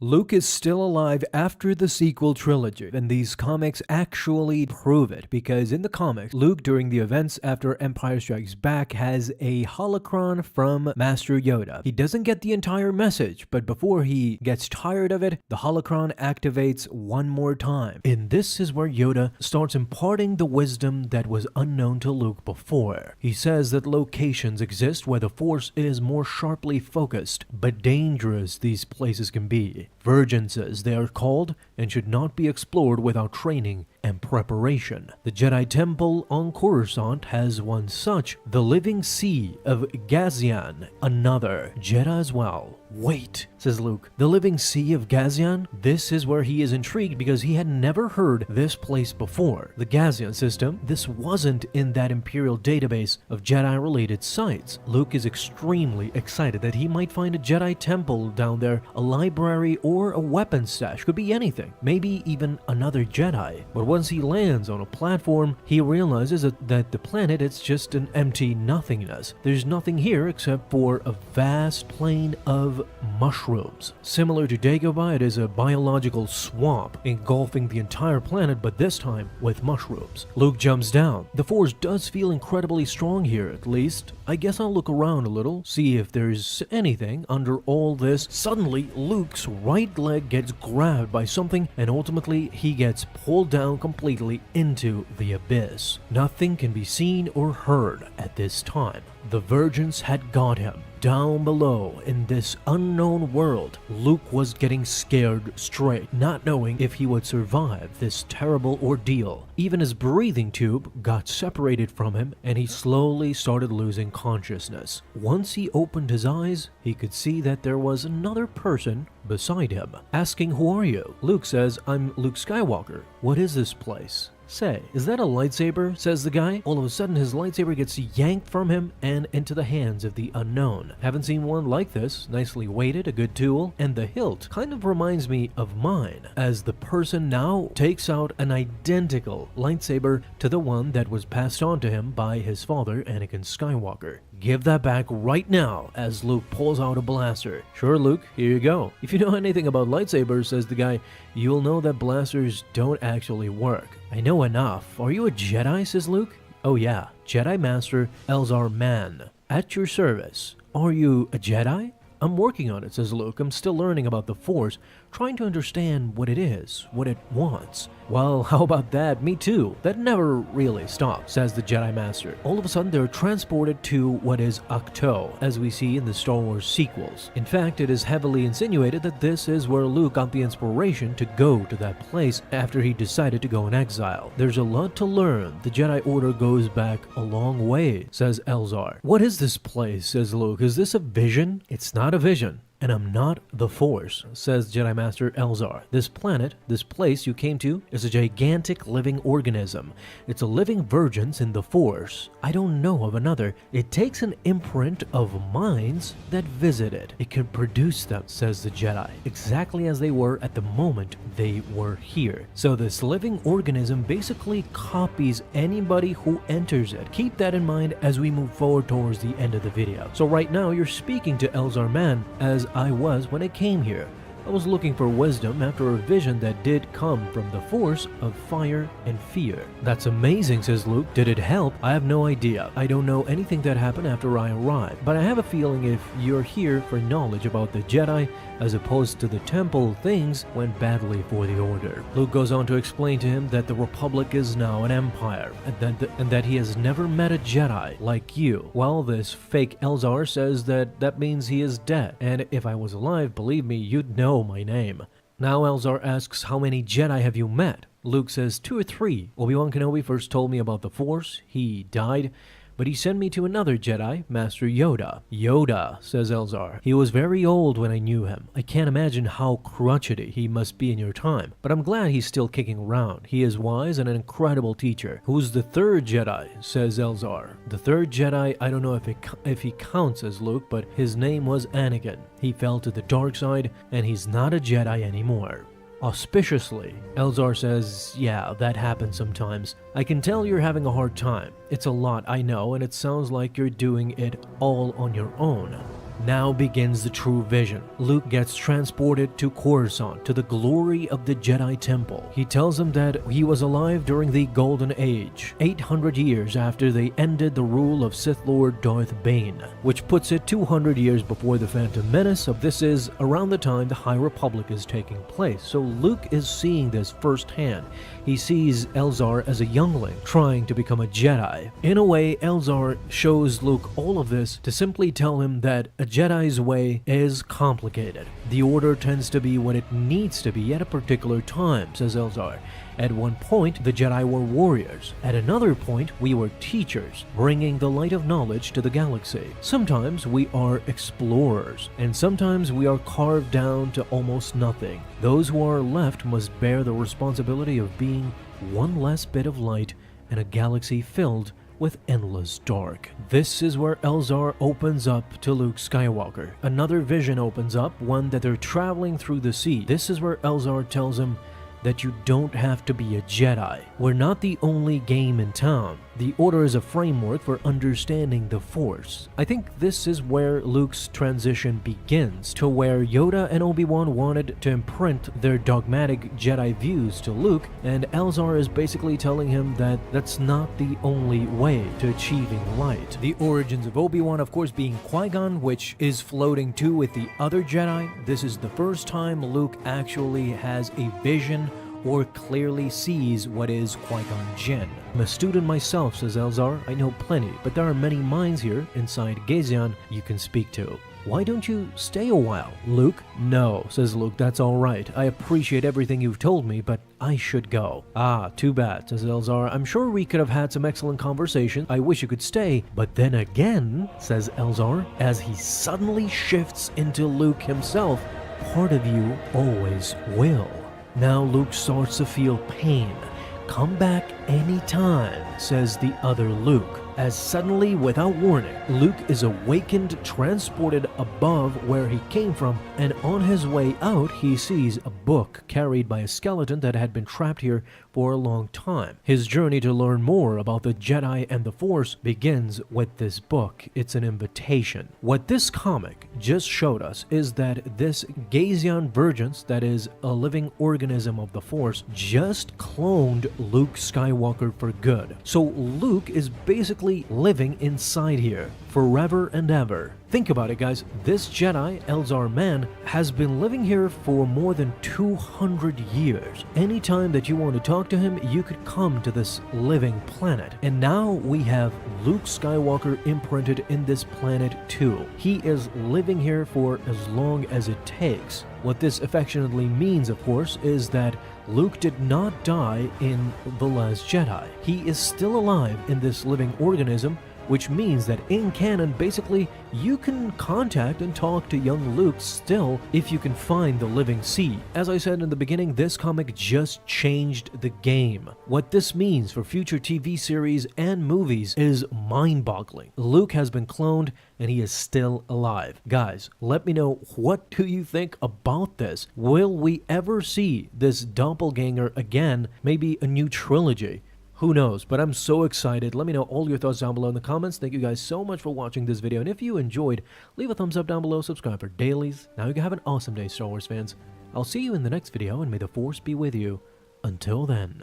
Luke is still alive after the sequel trilogy, and these comics actually prove it, because in the comics, Luke, during the events after Empire Strikes Back, has a holocron from Master Yoda. He doesn't get the entire message, but before he gets tired of it, the holocron activates one more time. And this is where Yoda starts imparting the wisdom that was unknown to Luke before. He says that locations exist where the Force is more sharply focused, but dangerous these places can be. Vergences, they are called, and should not be explored without training and preparation. The Jedi Temple on Coruscant has one such, the Living Sea of Gazian, another Jedi as well. Wait, says Luke, the Living Sea of Gazian? This is where he is intrigued because he had never heard this place before. The Gazian system, this wasn't in that Imperial database of Jedi-related sites. Luke is extremely excited that he might find a Jedi temple down there, a library or a weapons stash, could be anything, maybe even another Jedi. But once he lands on a platform, he realizes that the planet is just an empty nothingness. There's nothing here except for a vast plain of mushrooms. Similar to Dagobah, it is a biological swamp engulfing the entire planet, but this time with mushrooms. Luke jumps down. The Force does feel incredibly strong here, at least. I guess I'll look around a little, see if there's anything under all this. Suddenly, Luke's right leg gets grabbed by something, and ultimately he gets pulled down completely into the abyss. Nothing can be seen or heard at this time. The Vergence had got him. Down below in this unknown world, Luke was getting scared straight, not knowing if he would survive this terrible ordeal. Even his breathing tube got separated from him, and he slowly started losing consciousness. Once he opened his eyes, he could see that there was another person beside him, asking, "Who are you?" Luke says, "I'm Luke Skywalker. What is this place?" "Say, is that a lightsaber?" says the guy. All of a sudden, his lightsaber gets yanked from him and into the hands of the unknown. Haven't seen one like this. Nicely weighted, a good tool, and the hilt kind of reminds me of mine, as the person now takes out an identical lightsaber to the one that was passed on to him by his father, Anakin Skywalker. "Give that back right now," as Luke pulls out a blaster. "Sure, Luke, here you go." "If you know anything about lightsabers," says the guy, "you'll know that blasters don't actually work." "I know enough. Are you a Jedi?" says Luke. "Oh yeah, Jedi Master Elzar Mann. At your service." "Are you a Jedi?" "I'm working on it," says Luke. "I'm still learning about the Force, trying to understand what it is, what it wants." "Well, how about that? Me too. That never really stops," says the Jedi Master. All of a sudden, they're transported to what is Ahch-To, as we see in the Star Wars sequels. In fact, it is heavily insinuated that this is where Luke got the inspiration to go to that place after he decided to go in exile. "There's a lot to learn. The Jedi Order goes back a long way," says Elzar. "What is this place?" says Luke. "Is this a vision?" "It's not a vision. And I'm not the Force," says Jedi Master Elzar. "This planet, this place you came to, is a gigantic living organism. It's a living Vergence in the Force. I don't know of another. It takes an imprint of minds that visit it. It can produce them," says the Jedi, "exactly as they were at the moment they were here. So this living organism basically copies anybody who enters it. Keep that in mind as we move forward towards the end of the video. So right now you're speaking to Elzar Mann as I was when I came here. I was looking for wisdom after a vision that did come from the Force of fire and fear." "That's amazing," says Luke. "Did it help?" "I have no idea. I don't know anything that happened after I arrived. But I have a feeling if you're here for knowledge about the Jedi, as opposed to the temple, things went badly for the Order." Luke goes on to explain to him that the Republic is now an empire, and that he has never met a Jedi like you. Well, this fake Elzar says that means he is dead, and if I was alive, believe me, you'd know my name. Now Elzar asks, "How many Jedi have you met?" Luke says, 2 or 3. Obi-Wan Kenobi first told me about the Force. He died, but he sent me to another Jedi, Master Yoda. "Yoda," says Elzar. "He was very old when I knew him. I can't imagine how crotchety he must be in your time, but I'm glad he's still kicking around. He is wise and an incredible teacher." "Who's the third Jedi?" says Elzar. "The third Jedi, I don't know if he counts as Luke, but his name was Anakin. He fell to the dark side, and he's not a Jedi anymore." Auspiciously, Elzar says, "Yeah, that happens sometimes. I can tell you're having a hard time. It's a lot, I know, and it sounds like you're doing it all on your own." Now begins the true vision. Luke gets transported to Coruscant, to the glory of the Jedi Temple. He tells him that he was alive during the Golden Age, 800 years after they ended the rule of Sith Lord Darth Bane, which puts it 200 years before the Phantom Menace, so this is around the time the High Republic is taking place. So Luke is seeing this firsthand. He sees Elzar as a youngling trying to become a Jedi. In a way, Elzar shows Luke all of this to simply tell him that a Jedi's way is complicated. The order tends to be when it needs to be at a particular time, says Elzar. At one point, the Jedi were warriors. At another point, we were teachers, bringing the light of knowledge to the galaxy. Sometimes we are explorers, and sometimes we are carved down to almost nothing. Those who are left must bear the responsibility of being one less bit of light in a galaxy filled with endless dark. This is where Elzar opens up to Luke Skywalker. Another vision opens up, one that they're traveling through the sea. This is where Elzar tells him that you don't have to be a Jedi. We're not the only game in town. The Order is a framework for understanding the Force. I think this is where Luke's transition begins, to where Yoda and Obi-Wan wanted to imprint their dogmatic Jedi views to Luke, and Elzar is basically telling him that that's not the only way to achieving light. The origins of Obi-Wan, of course, being Qui-Gon, which is floating too with the other Jedi. This is the first time Luke actually has a vision or clearly sees what is Qui-Gon Jinn. I'm a student myself, says Elzar. I know plenty, but there are many minds here inside Gazian you can speak to. Why don't you stay a while, Luke? No, says Luke, that's all right. I appreciate everything you've told me, but I should go. Ah, too bad, says Elzar. I'm sure we could have had some excellent conversation. I wish you could stay. But then again, says Elzar, as he suddenly shifts into Luke himself, part of you always will. Now Luke starts to feel pain. Come back anytime, says the other Luke. As suddenly, without warning, Luke is awakened, transported above where he came from, and on his way out, he sees a book carried by a skeleton that had been trapped here for a long time. His journey to learn more about the Jedi and the Force begins with this book. It's an invitation. What this comic just showed us is that this Gazian Vergence, that is a living organism of the Force, just cloned Luke Skywalker for good. So Luke is basically living inside here forever and ever. Think about it, guys. This Jedi, Elzar Mann, has been living here for more than 200 years. Anytime that you want to talk to him, you could come to this living planet. And now we have Luke Skywalker imprinted in this planet too. He is living here for as long as it takes. What this affectionately means, of course, is that Luke did not die in The Last Jedi. He is still alive in this living organism, which means that in canon, basically, you can contact and talk to young Luke still if you can find the living seed. As I said in the beginning, this comic just changed the game. What this means for future TV series and movies is mind-boggling. Luke has been cloned and he is still alive. Guys, let me know, what do you think about this? Will we ever see this doppelganger again? Maybe a new trilogy? Who knows, but I'm so excited. Let me know all your thoughts down below in the comments. Thank you guys so much for watching this video, and if you enjoyed, leave a thumbs up down below, subscribe for dailies. Now you can have an awesome day, Star Wars fans. I'll see you in the next video, and may the Force be with you. Until then.